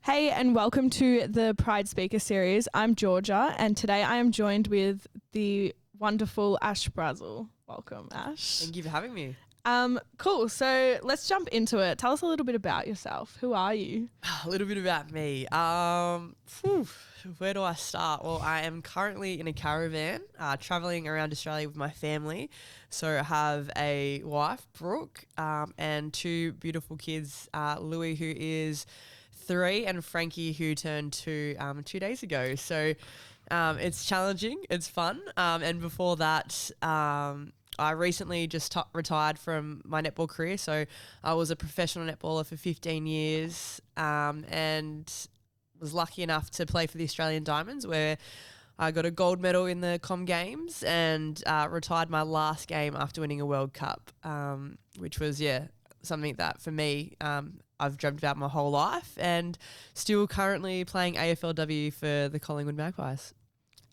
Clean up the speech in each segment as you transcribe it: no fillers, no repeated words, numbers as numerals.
Hey, and welcome to the Pride Speaker Series. I'm Georgia, and today I am joined with the wonderful Ash Brazill. Welcome, Ash. Thank you for having me. Cool. So let's jump into it. Tell us a little bit about yourself. Who are you? A little bit about me. Where do I start? Well, I am currently in a caravan, traveling around Australia with my family. So I have a wife, Brooke, and two beautiful kids, Louis, who is 3, and Frankie, who turned 2 2 days ago. So it's challenging, it's fun. And before that, I recently just retired from my netball career. So I was a professional netballer for 15 years and was lucky enough to play for the Australian Diamonds, where I got a gold medal in the Com Games and retired my last game after winning a World Cup, which was, something that for me I've dreamt about my whole life, and still currently playing AFLW for the Collingwood Magpies.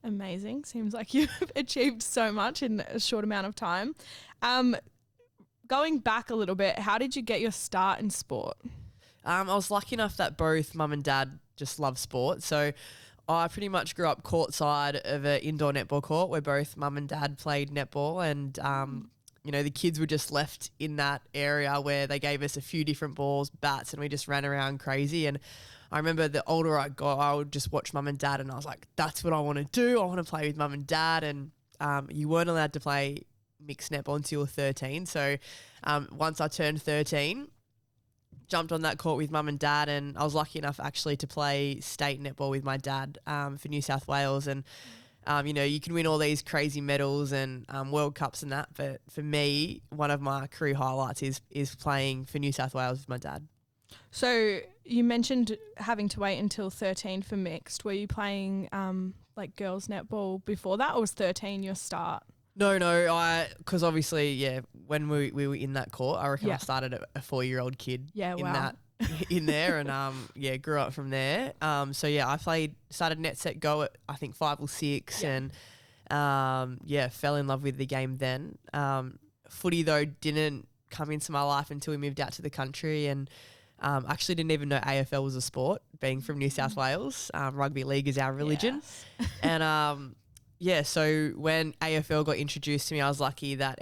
Amazing. Seems like you've achieved so much in a short amount of time. Going back a little bit, how did you get your start in sport? I was lucky enough that both mum and dad just love sport. So I pretty much grew up courtside of an indoor netball court where both mum and dad played netball, and the kids were just left in that area where they gave us a few different balls, bats, and we just ran around crazy. And I remember the older I got, I would just watch mum and dad, and I was like, that's what I want to do. I want to play with mum and dad. And you weren't allowed to play mixed netball until you were 13. So once I turned 13, jumped on that court with mum and dad, and I was lucky enough actually to play state netball with my dad for New South Wales. And you can win all these crazy medals and World Cups and that, but for me, one of my career highlights is playing for New South Wales with my dad. So you mentioned having to wait until 13 for mixed. Were you playing girls netball before that, or was 13 your start? No, because obviously, when we were in that court, I reckon I started at a 4-year-old kid in there, and grew up from there. I started net set go at I think 5 or 6, and fell in love with the game then. Footy though didn't come into my life until we moved out to the country, and actually didn't even know AFL was a sport, being from New South Wales. Rugby league is our religion. Yes. And so when AFL got introduced to me, I was lucky that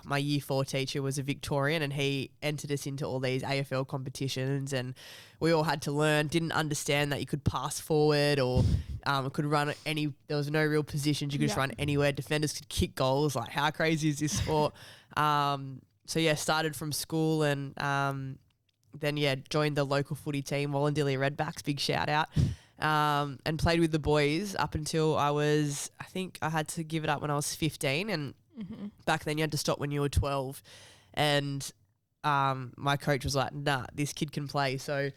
my year 4 teacher was a Victorian, and he entered us into all these AFL competitions, and we all had to learn. Didn't understand that you could pass forward or could run there was no real positions. You could just run anywhere. Defenders could kick goals. Like, how crazy is this sport? Started from school, and then joined the local footy team, Wollondilly Redbacks, big shout out. And played with the boys up until I think I had to give it up when I was 15, and back then you had to stop when you were 12, and my coach was like, nah, this kid can play. So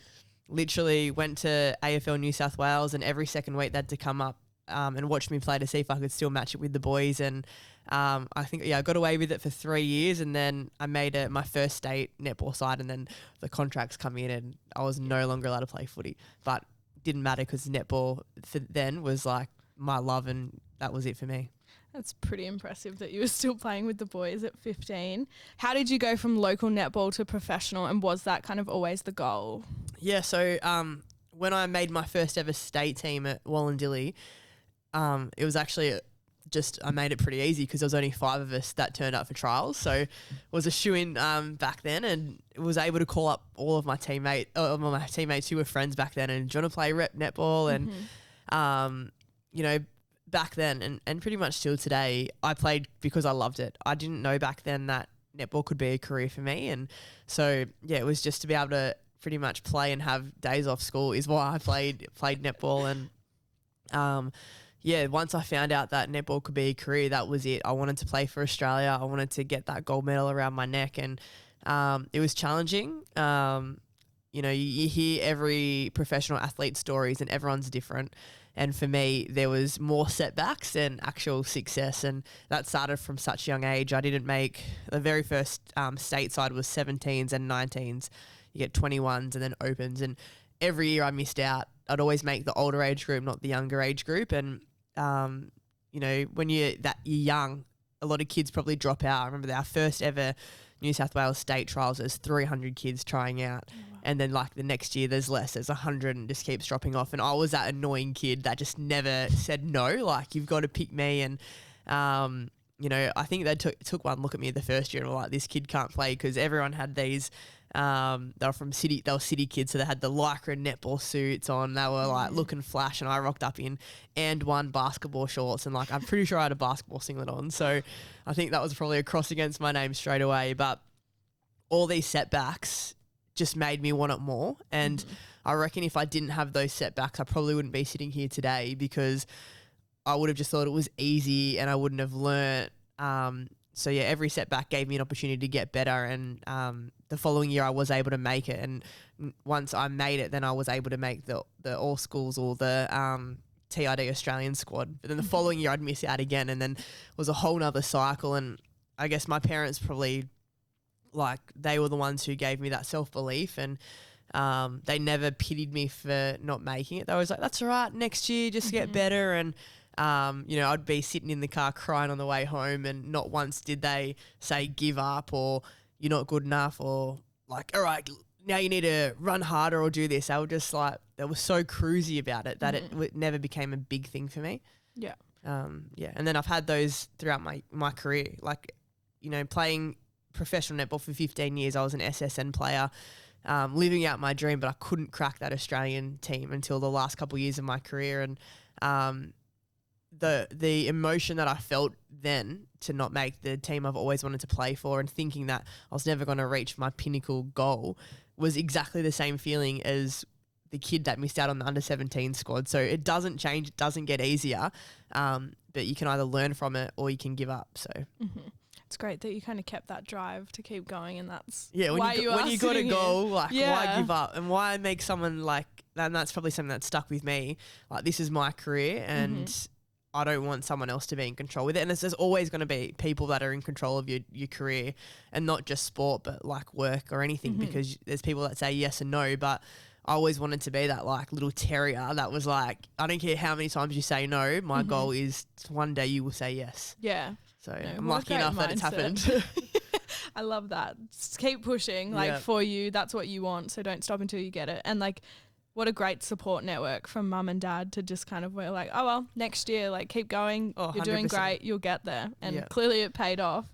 literally went to AFL New South Wales, and every second week they had to come up and watch me play to see if I could still match it with the boys. And I think I got away with it for 3 years, and then I made it my first state netball side, and then the contracts come in and I was no longer allowed to play footy, but didn't matter because netball for then was like my love, and that was it for me. That's pretty impressive that you were still playing with the boys at 15. How did you go from local netball to professional, and was that kind of always the goal? Yeah, so when I made my first ever state team at Wollondilly, it was actually I made it pretty easy because there was only 5 of us that turned up for trials. So it was a shoe-in back then, and was able to call up all of my teammates who were friends back then, and do you want to play rep netball? And, back then and pretty much still today, I played because I loved it. I didn't know back then that netball could be a career for me. And so, it was just to be able to pretty much play and have days off school is why I played netball. And, once I found out that netball could be a career, that was it. I wanted to play for Australia. I wanted to get that gold medal around my neck, and it was challenging. You hear every professional athlete's stories, and everyone's different. And for me, there was more setbacks than actual success, and that started from such a young age. I didn't make the very first stateside was 17s and 19s. You get 21s and then opens, and every year I missed out. I'd always make the older age group, not the younger age group. And when you're young, a lot of kids probably drop out. I remember our first ever, New South Wales state trials, there's 300 kids trying out. And then like the next year there's less, there's 100 and just keeps dropping off. And I was that annoying kid that just never said no, like you've got to pick me. And, you know, I think they took one look at me the first year and were like, this kid can't play, because everyone had these, they were city kids. So they had the Lycra netball suits on, they were like looking flash, and I rocked up in and basketball shorts. And like, I'm pretty sure I had a basketball singlet on. So I think that was probably a cross against my name straight away. But all these setbacks just made me want it more. And I reckon if I didn't have those setbacks, I probably wouldn't be sitting here today, because I would have just thought it was easy and I wouldn't have learnt. So yeah, every setback gave me an opportunity to get better. And the following year I was able to make it. And once I made it, then I was able to make the all schools or the TID Australian squad. But then the following year I'd miss out again, and then it was a whole nother cycle. And I guess my parents probably, like, they were the ones who gave me that self-belief, and they never pitied me for not making it. They was like, that's all right, next year just get better. And you know, I'd be sitting in the car crying on the way home, and not once did they say give up or you're not good enough, or like, all right, now you need to run harder or do this. They were just like, they were so cruisy about it that it never became a big thing for me. Yeah. Yeah. And then I've had those throughout my career, like, you know, playing professional netball for 15 years. I was an SSN player, living out my dream, but I couldn't crack that Australian team until the last couple of years of my career. And the emotion that I felt then to not make the team I've always wanted to play for, and thinking that I was never going to reach my pinnacle goal, was exactly the same feeling as the kid that missed out on the under-17 squad. So it doesn't change, it doesn't get easier, but you can either learn from it or you can give up. So it's great that you kind of kept that drive to keep going, and that's when why you got a goal, like, why give up, and why make someone like, and that's probably something that stuck with me. Like, this is my career, and I don't want someone else to be in control with it. And there's always going to be people that are in control of your career, and not just sport, but like work or anything, because there's people that say yes and no. But I always wanted to be that like little terrier that was like, I don't care how many times you say no, my goal is one day you will say yes. Yeah. So I'm lucky enough that it's happened. I love that. Just keep pushing, like, for you. That's what you want. So don't stop until you get it. And like, what a great support network from mum and dad to just kind of, we're like, oh, well, next year, like, keep going. You're 100%. Doing great. You'll get there. And clearly it paid off.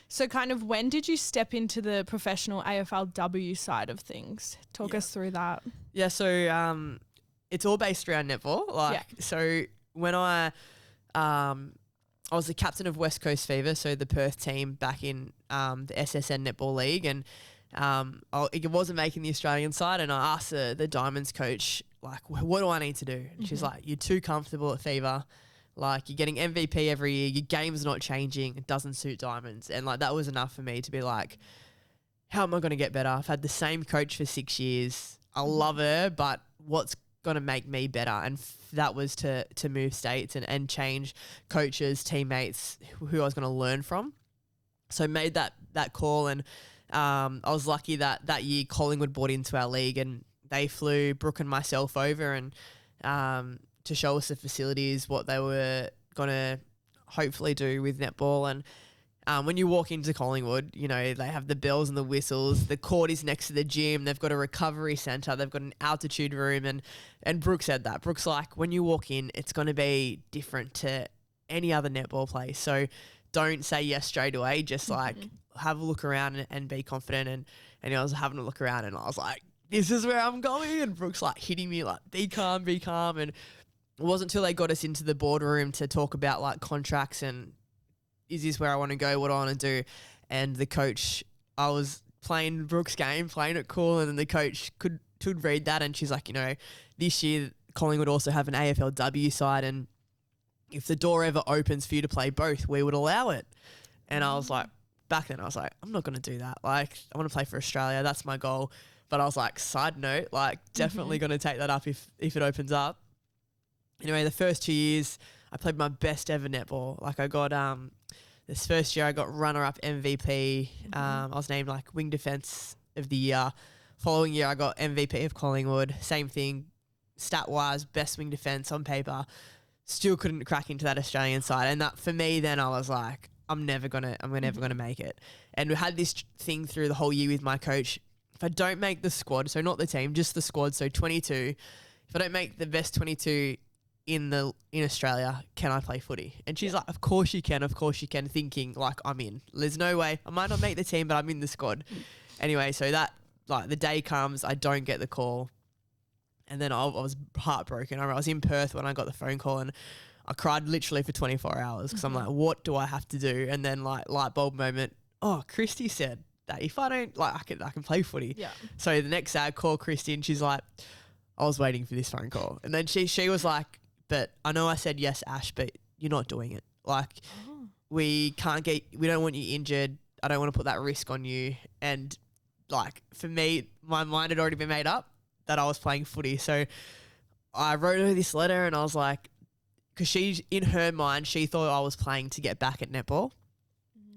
So kind of, when did you step into the professional AFLW side of things? Talk us through that. Yeah. So it's all based around netball. Like, so when I was the captain of West Coast Fever, so the Perth team back in the SSN Netball League, and it wasn't making the Australian side, and I asked the Diamonds coach, like, what do I need to do? And she's like, you're too comfortable at Fever. Like, you're getting MVP every year. Your game's not changing. It doesn't suit Diamonds. And like, that was enough for me to be like, how am I going to get better? I've had the same coach for 6 years. I love her, but what's going to make me better? And that was to move states and change coaches, teammates who I was going to learn from. So made that call, and I was lucky that year Collingwood bought into our league, and they flew Brooke and myself over, and to show us the facilities, what they were going to hopefully do with netball. And when you walk into Collingwood, you know, they have the bells and the whistles. The court is next to the gym. They've got a recovery centre. They've got an altitude room. And Brooke said that. Brooke's like, when you walk in, it's going to be different to any other netball place. So don't say yes straight away. Just like have a look around and be confident. And I was having a look around, and I was like, this is where I'm going. And Brooke's like hitting me like, be calm, be calm. And it wasn't until they got us into the boardroom to talk about like contracts and, is this where I want to go? What do I want to do? And the coach, I was playing Brooke's game, playing it cool, and then the coach could read that, and she's like, you know, this year Collingwood also have an AFLW side, and if the door ever opens for you to play both, we would allow it. And I was like, back then I was like, I'm not going to do that. Like, I want to play for Australia. That's my goal. But I was like, side note, like, definitely going to take that up if it opens up. Anyway, the first 2 years I played my best ever netball. Like, I got this first year I got runner-up MVP. I was named like wing defence of the year. Following year I got MVP of Collingwood. Same thing, stat-wise, best wing defence on paper. Still couldn't crack into that Australian side. And that, for me, then I was like, I'm never gonna make it. And we had this thing through the whole year with my coach. If I don't make the squad, so not the team, just the squad, so 22. If I don't make the best 22 in Australia, can I play footy? And she's like, of course you can, thinking like I'm in. There's no way. I might not make the team, but I'm in the squad. Anyway, so that like the day comes, I don't get the call. And then I was heartbroken. I was in Perth when I got the phone call, and I cried literally for 24 hours because I'm like, what do I have to do? And then like light bulb moment. Oh, Christy said that if I don't I can play footy. Yeah. So the next day I call Christy and she's like, I was waiting for this phone call. And then she was like, but I know I said yes, Ash, but you're not doing it. Like we don't want you injured. I don't want to put that risk on you. And like for me, my mind had already been made up that I was playing footy. So I wrote her this letter and I was like, because she's in her mind, she thought I was playing to get back at netball.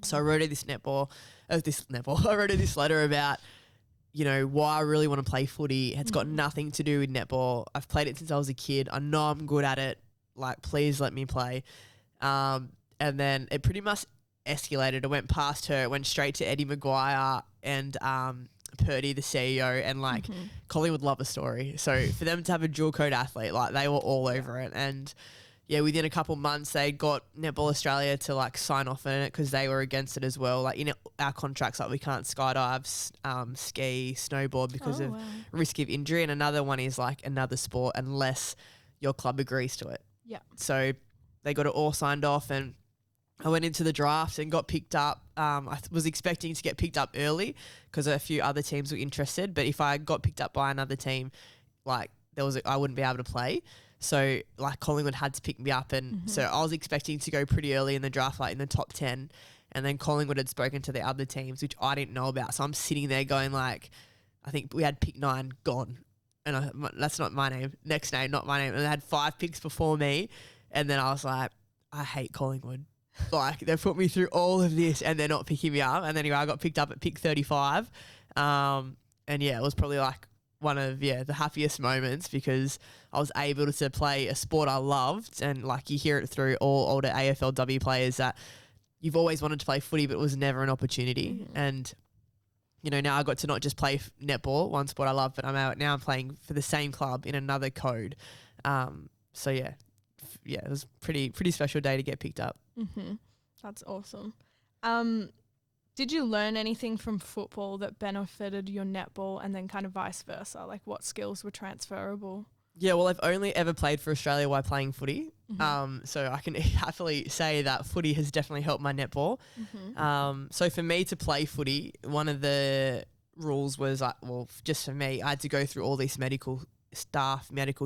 So I wrote her this I wrote her this letter about, you know, why I really want to play footy. It's got nothing to do with netball. I've played it since I was a kid. I know I'm good at it. Like, please let me play. And then it pretty much escalated. It went past her. It went straight to Eddie Maguire and Purdy, the CEO, and like Colin would love a story. So for them to have a dual code athlete, like they were all over it. And yeah, within a couple months, they got Netball Australia to like sign off on it because they were against it as well. Like in our contracts, like we can't skydive, ski, snowboard because of risk of injury. And another one is like another sport unless your club agrees to it. Yeah. So they got it all signed off, and I went into the draft and got picked up. I was expecting to get picked up early because a few other teams were interested. But if I got picked up by another team, like I wouldn't be able to play. So like Collingwood had to pick me up, and so I was expecting to go pretty early in the draft, like in the top 10. And then Collingwood had spoken to the other teams, which I didn't know about. So I'm sitting there going like, I think we had pick 9 gone. And that's not my name. Next name, not my name. And they had 5 picks before me. And then I was like, I hate Collingwood. Like they've put me through all of this and they're not picking me up. And then anyway, I got picked up at pick 35. And yeah, it was probably like one of the happiest moments because I was able to play a sport I loved. And like you hear it through all older AFLW players that you've always wanted to play footy, but it was never an opportunity. And you know, now I got to not just play netball, one sport I love, but I'm playing for the same club in another code. So yeah, it was pretty special day to get picked up. That's awesome. Did you learn anything from football that benefited your netball, and then kind of vice versa? Like what skills were transferable? Yeah, well, I've only ever played for Australia while playing footy. So I can happily say that footy has definitely helped my netball. So for me to play footy, one of the rules was, just for me, I had to go through all this medical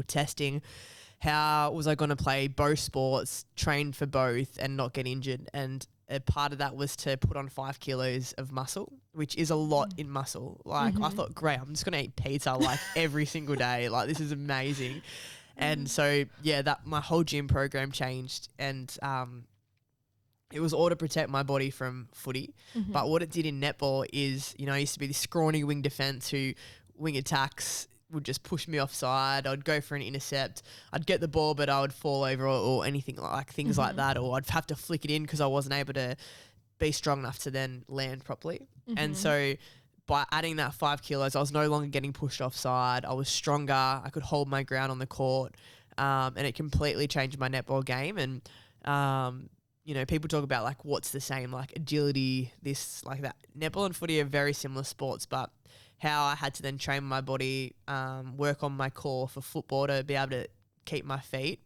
testing. How was I going to play both sports, train for both and not get injured? And a part of that was to put on 5 kilos of muscle, which is a lot in muscle. Like I thought, great, I'm just going to eat pizza like every single day. Like this is amazing. And so, that my whole gym program changed, and it was all to protect my body from footy. But what it did in netball is, I used to be this scrawny wing defence who wing attacks would just push me offside. I'd go for an intercept. I'd get the ball, but I would fall over or anything like things like that. Or I'd have to flick it in because I wasn't able to be strong enough to then land properly. And so by adding that 5 kilos, I was no longer getting pushed offside. I was stronger. I could hold my ground on the court. And it completely changed my netball game. And, people talk about like what's the same, like agility, this, like that. Netball and footy are very similar sports, but how I had to then train my body, work on my core for football to be able to keep my feet.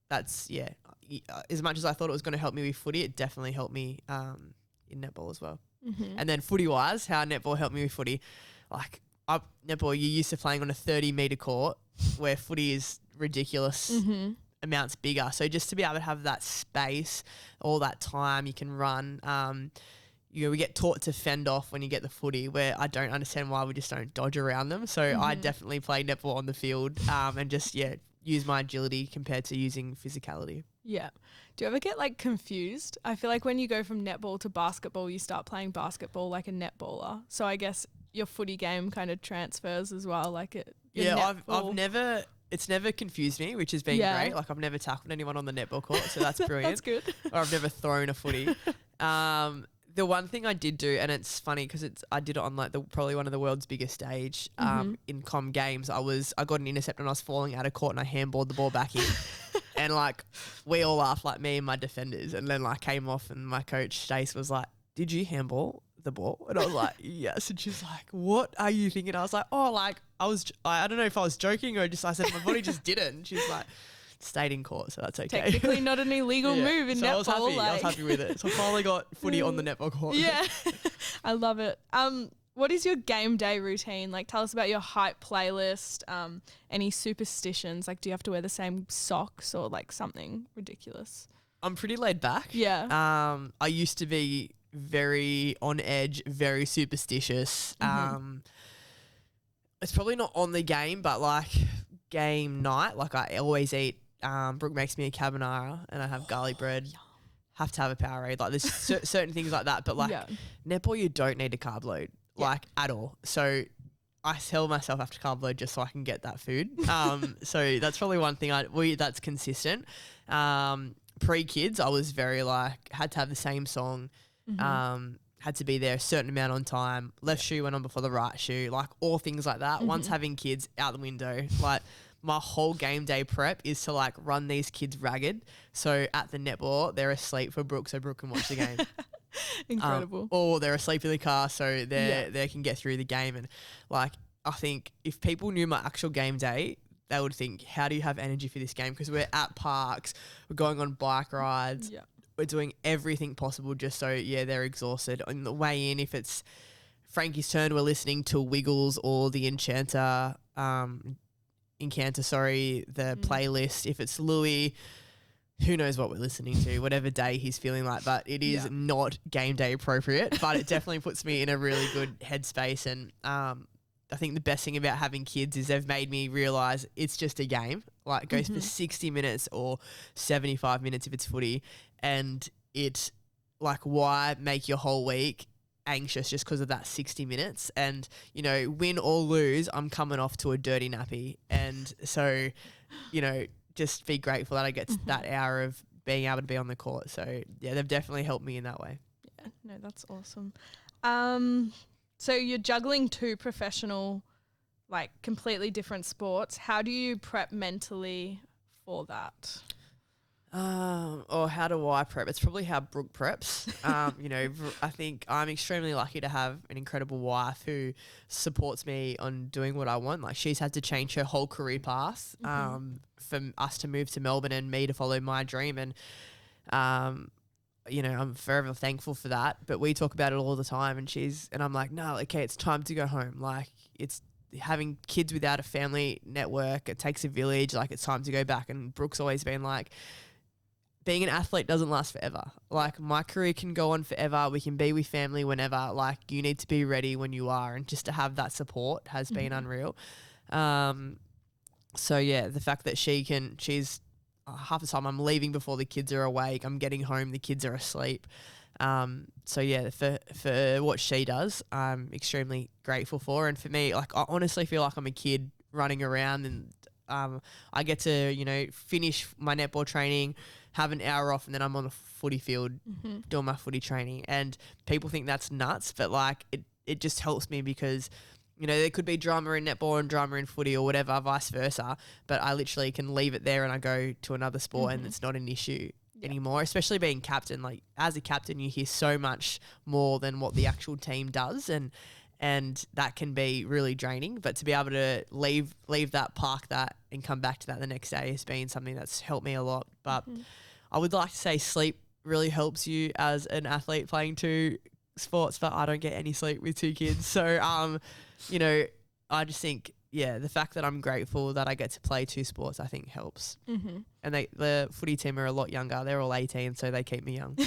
That's, as much as I thought it was going to help me with footy, it definitely helped me in netball as well. And then footy-wise, how netball helped me with footy, like netball, you're used to playing on a 30-metre court where footy is ridiculous amounts bigger. So just to be able to have that space, all that time you can run, we get taught to fend off when you get the footy, where I don't understand why we just don't dodge around them. So I definitely play netball on the field and just, use my agility compared to using physicality. Yeah. Do you ever get like confused? I feel like when you go from netball to basketball, you start playing basketball like a netballer. So I guess your footy game kind of transfers as well. Like it's never confused me, which has been great. Like I've never tackled anyone on the netball court, so that's brilliant. That's good. Or I've never thrown a footy. The one thing I did do, and it's funny because I did it on like probably one of the world's biggest stage in comm games. I got an intercept and I was falling out of court and I handballed the ball back in. And like we all laughed, like me and my defenders, and then like came off and my coach Stace was like, "Did you handball the ball?" And I was like, "Yes." And she's like, "What are you thinking?" I was like, "Oh, like I don't know if I was joking or just I said my body just did it." And she's like, "Stayed in court, so that's okay." Technically not an illegal move in netball. I was happy with it. So I finally got footy on the netball court. Yeah, I love it. What is your game day routine? Like, tell us about your hype playlist. Any superstitions? Like, do you have to wear the same socks or like something ridiculous? I'm pretty laid back. Yeah. I used to be very on edge, very superstitious. It's probably not on the game, but like game night, like I always eat. Brooke makes me a carbonara and I have garlic bread. Yum. Have to have a Powerade. Like there's certain things like that, but like netball, you don't need a carb load like at all. So I tell myself after carb load just so I can get that food. So that's probably one thing that's consistent. Pre-kids, I was very like had to have the same song. Had to be there a certain amount on time. Left shoe went on before the right shoe. Like all things like that. Once having kids, out the window. Like my whole game day prep is to like run these kids ragged. So at the netball, they're asleep for Brooke so Brooke can watch the game. Incredible. Or they're asleep in the car so they can get through the game. And like I think if people knew my actual game day, they would think, how do you have energy for this game? Because we're at parks, we're going on bike rides. Yeah. We're doing everything possible just so, they're exhausted. On the way in, if it's Frankie's turn, we're listening to Wiggles or the Encanter, the playlist. If it's Louis, who knows what we're listening to, whatever day he's feeling like. But it is not game day appropriate, but it definitely puts me in a really good headspace. And I think the best thing about having kids is they've made me realise it's just a game. Like it goes for 60 minutes or 75 minutes if it's footy. And it, like, why make your whole week anxious just because of that 60 minutes? And, you know, win or lose, I'm coming off to a dirty nappy. And so, you know, just be grateful that I get that hour of being able to be on the court. So, yeah, they've definitely helped me in that way. Yeah, no, that's awesome. So you're juggling two professional, like, completely different sports. How do you prep mentally for that? Or how do I prep? It's probably how Brooke preps. You know, I think I'm extremely lucky to have an incredible wife who supports me on doing what I want. Like she's had to change her whole career path for us to move to Melbourne and me to follow my dream. And, you know, I'm forever thankful for that. But we talk about it all the time and I'm like, no, okay, it's time to go home. Like it's having kids without a family network. It takes a village. Like it's time to go back. And Brooke's always been like, being an athlete doesn't last forever. Like my career can go on forever. We can be with family whenever. Like you need to be ready when you are, and just to have that support has been unreal. So yeah, the fact that she's half the time I'm leaving before the kids are awake. I'm getting home, the kids are asleep. So yeah, for what she does, I'm extremely grateful for. And for me, like I honestly feel like I'm a kid running around, and I get to, you know, finish my netball training, have an hour off, and then I'm on the footy field doing my footy training. And people think that's nuts, but like it just helps me because, you know, there could be drama in netball and drama in footy or whatever, vice versa. But I literally can leave it there and I go to another sport and it's not an issue anymore, especially being captain. Like as a captain, you hear so much more than what the actual team does. And that can be really draining. But to be able to leave that, park that, and come back to that the next day has been something that's helped me a lot. But I would like to say sleep really helps you as an athlete playing two sports, but I don't get any sleep with two kids. So, you know, I just think, the fact that I'm grateful that I get to play two sports, I think helps. And the footy team are a lot younger. They're all 18, so they keep me young.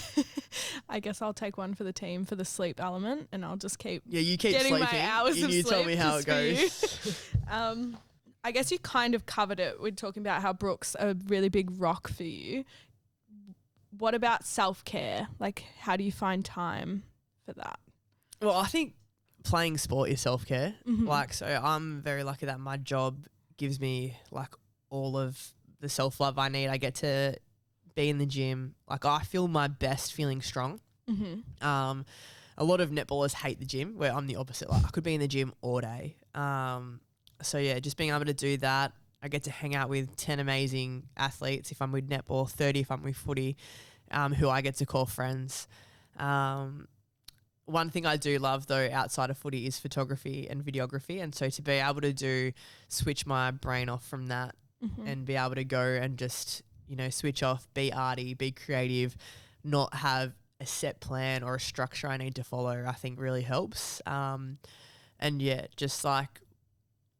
I guess I'll take one for the team for the sleep element, and I'll just keep you keep getting sleeping, my hours and of you sleep. tell me how it goes. I guess you kind of covered it. We're talking about how Brooke's a really big rock for you. What about self-care? Like, how do you find time for that? Well, I think playing sport is self-care. Like, so I'm very lucky that my job gives me like all of the self-love I need. I get to be in the gym. Like I feel my best feeling strong. A lot of netballers hate the gym, where I'm the opposite. Like I could be in the gym all day. So yeah, just being able to do that. I get to hang out with 10 amazing athletes if I'm with netball, 30 if I'm with footy, who I get to call friends. One thing I do love though outside of footy is photography and videography, and so to be able to switch my brain off from that and be able to go and just, you know, switch off, be arty, be creative, not have a set plan or a structure I need to follow, I think really helps. And yeah, just like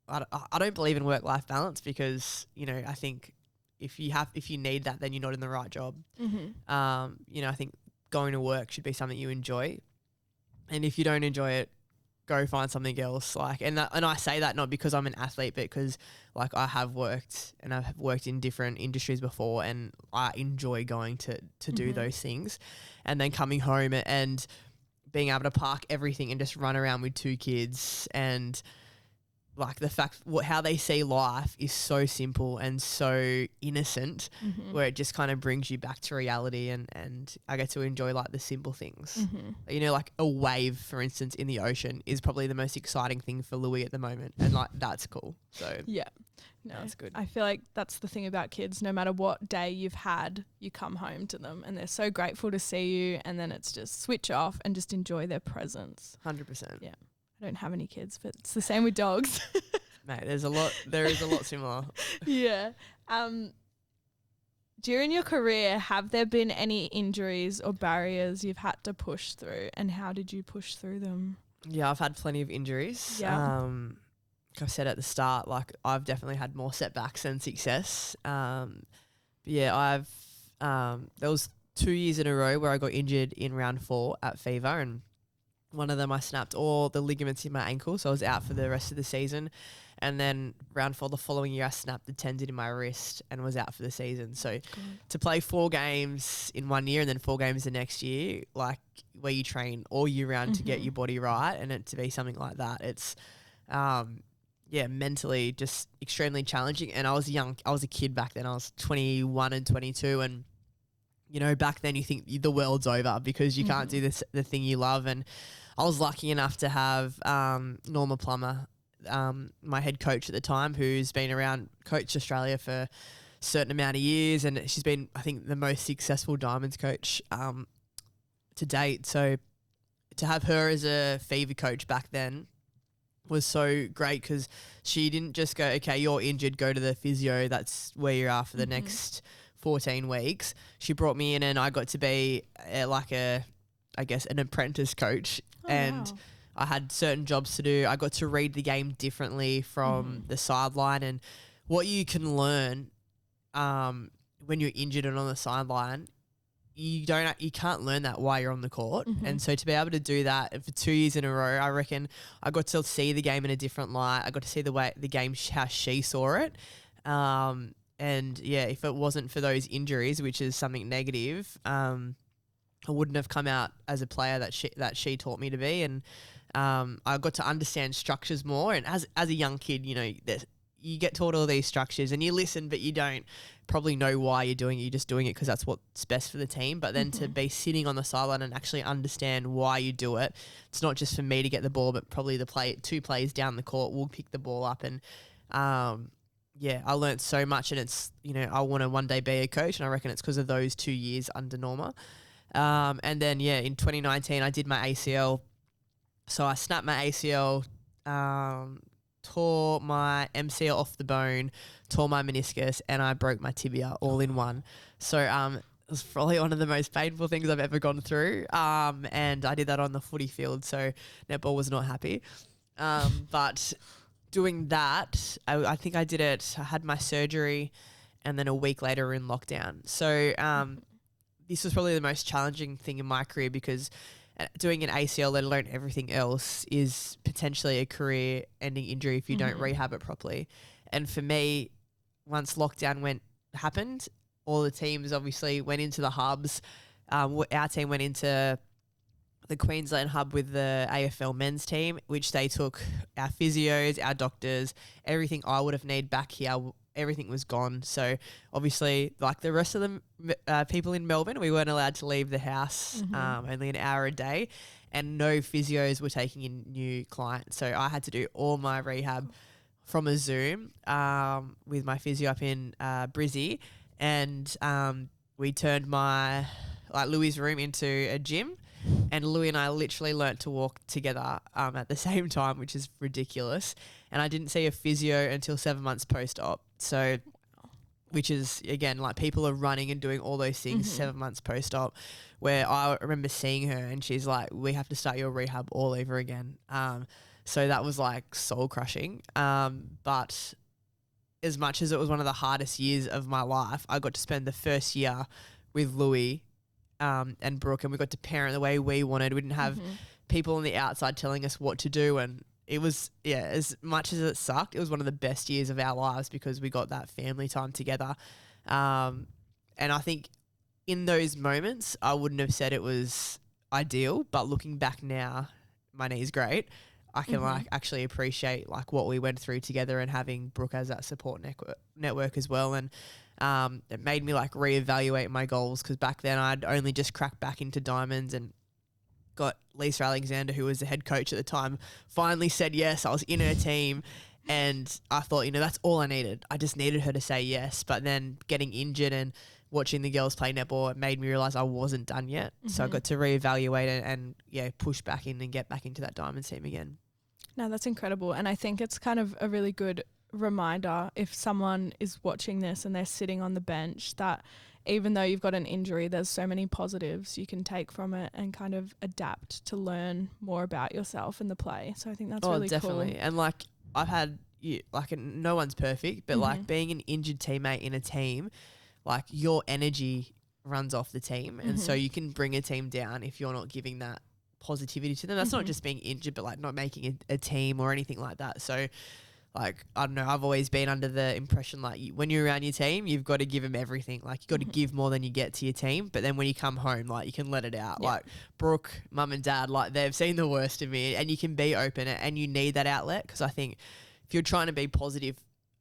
I don't believe in work-life balance because, you know, I think if you need that, then you're not in the right job. You know, I think going to work should be something you enjoy. And if you don't enjoy it, go find something else. Like, and I say that not because I'm an athlete, but because like I've worked in different industries before, and I enjoy going to do those things, and then coming home and being able to park everything and just run around with 2 kids, and like the fact how they see life is so simple and so innocent, where it just kind of brings you back to reality, and I get to enjoy like the simple things. You know, like a wave, for instance, in the ocean is probably the most exciting thing for Louis at the moment, and like that's cool. So yeah, no, that's good. I feel like that's the thing about kids. No matter what day you've had, you come home to them, and they're so grateful to see you, and then it's just switch off and just enjoy their presence. 100%. Yeah. I don't have any kids, but it's the same with dogs. Mate, there is a lot similar. Yeah. During your career, have there been any injuries or barriers you've had to push through, and how did you push through them? Yeah, I've had plenty of injuries. Yeah. Like I said at the start, like I've definitely had more setbacks than success. Yeah, there was 2 years in a row where I got injured in round 4 at Fever, and one of them I snapped all the ligaments in my ankle, so I was out for the rest of the season. And then round 4 the following year, I snapped the tendon in my wrist and was out for the season. So to play 4 games in 1 year and then 4 games the next year, like where you train all year round to get your body right, and it to be something like that, it's mentally just extremely challenging. And I was a kid back then. I was 21 and 22, and you know, back then you think the world's over because you can't do the thing you love. And I was lucky enough to have Norma Plummer, my head coach at the time, who's been around, coached Australia for a certain amount of years, and she's been, I think, the most successful Diamonds coach to date. So to have her as a Fever coach back then was so great, because she didn't just go, okay, you're injured, go to the physio, that's where you are for the next 14 weeks. She brought me in, and I got to be an apprentice coach. Wow. I had certain jobs to do. I got to read the game differently from the sideline, and what you can learn when you're injured and on the sideline, you can't learn that while you're on the court. And so to be able to do that for 2 years in a row, I reckon I got to see the game in a different light. I got to see the way the game, how she saw it. And yeah, if it wasn't for those injuries, which is something negative, I wouldn't have come out as a player that she taught me to be. And I got to understand structures more. And as a young kid, you know, you get taught all these structures and you listen, but you don't probably know why you're doing it. You're just doing it because that's what's best for the team. But then to be sitting on the sideline and actually understand why you do it, it's not just for me to get the ball, but probably the 2 players down the court will pick the ball up. And yeah, I learnt so much, and it's, you know, I want to one day be a coach, and I reckon it's because of those 2 years under Norma. And then, yeah, in 2019, I did my ACL. So I snapped my ACL, tore my MCL off the bone, tore my meniscus, and I broke my tibia all in one. So it was probably one of the most painful things I've ever gone through. And I did that on the footy field, so netball was not happy. But doing that, I think I did it. I had my surgery, and then a week later we're in lockdown. So this was probably the most challenging thing in my career, because doing an ACL, let alone everything else, is potentially a career-ending injury if you don't rehab it properly. And for me, once lockdown happened, all the teams obviously went into the hubs. Our team went into the Queensland hub with the AFL men's team, which they took our physios, our doctors, everything I would have needed back here. Everything was gone. So obviously, like the rest of the people in Melbourne, we weren't allowed to leave the house, only an hour a day, and no physios were taking in new clients. So I had to do all my rehab from a Zoom with my physio up in Brazill, and we turned my Louis' room into a gym. And Louis and I literally learnt to walk together at the same time, which is ridiculous. And I didn't see a physio until 7 months post-op. So, which is, again, like people are running and doing all those things 7 months post-op, where I remember seeing her and she's like, we have to start your rehab all over again. So that was like soul crushing. But as much as it was one of the hardest years of my life, I got to spend the first year with Louis and Brooke, and we got to parent the way we wanted. We didn't have people on the outside telling us what to do, and it was, as much as it sucked, it was one of the best years of our lives because we got that family time together. And I think in those moments, I wouldn't have said it was ideal, but looking back now, my knee's great. I can actually appreciate like what we went through together and having Brooke as that support network as well. And it made me like reevaluate my goals, because back then I'd only just cracked back into diamonds and got Lisa Alexander, who was the head coach at the time, finally said yes. I was in her team and I thought, that's all I needed. I just needed her to say yes. But then getting injured and watching the girls play netball, it made me realise I wasn't done yet. So I got to reevaluate it and push back in and get back into that diamonds team again. No, that's incredible. And I think it's kind of a really good reminder if someone is watching this and they're sitting on the bench, that even though you've got an injury, there's so many positives you can take from it and kind of adapt to learn more about yourself in the play. So I think that's really definitely cool. And like I've had no one's perfect, but like being an injured teammate in a team, like your energy runs off the team, and so you can bring a team down if you're not giving that positivity to them. That's not just being injured, but like not making a team or anything like that. So like, I don't know, I've always been under the impression like when you're around your team, you've got to give them everything. Like you've got to give more than you get to your team. But then when you come home, like you can let it out. Like Brooke, mum and dad, like they've seen the worst of me, and you can be open, and you need that outlet. Because I think if you're trying to be positive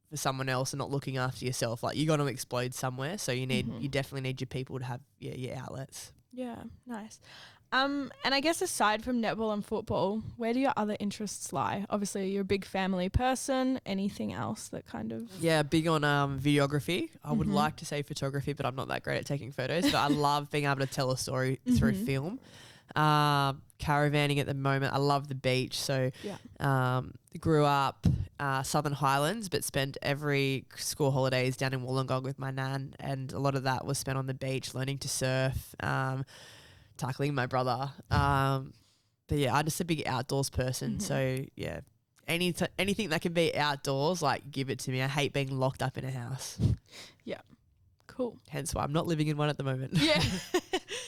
for someone else and not looking after yourself, like you got to explode somewhere. So you definitely need your people to have your outlets. Yeah, nice. And I guess aside from netball and football, where do your other interests lie? Obviously, you're a big family person. Anything else that kind of... Yeah, big on videography. I would like to say photography, but I'm not that great at taking photos. But I love being able to tell a story through film. Caravanning at the moment. I love the beach. So grew up Southern Highlands, but spent every school holidays down in Wollongong with my nan. And a lot of that was spent on the beach, learning to surf, tackling my brother. But yeah, I'm just a big outdoors person. So yeah, anything that can be outdoors, like give it to me. I hate being locked up in a house. Yeah. Cool. Hence why I'm not living in one at the moment. Yeah.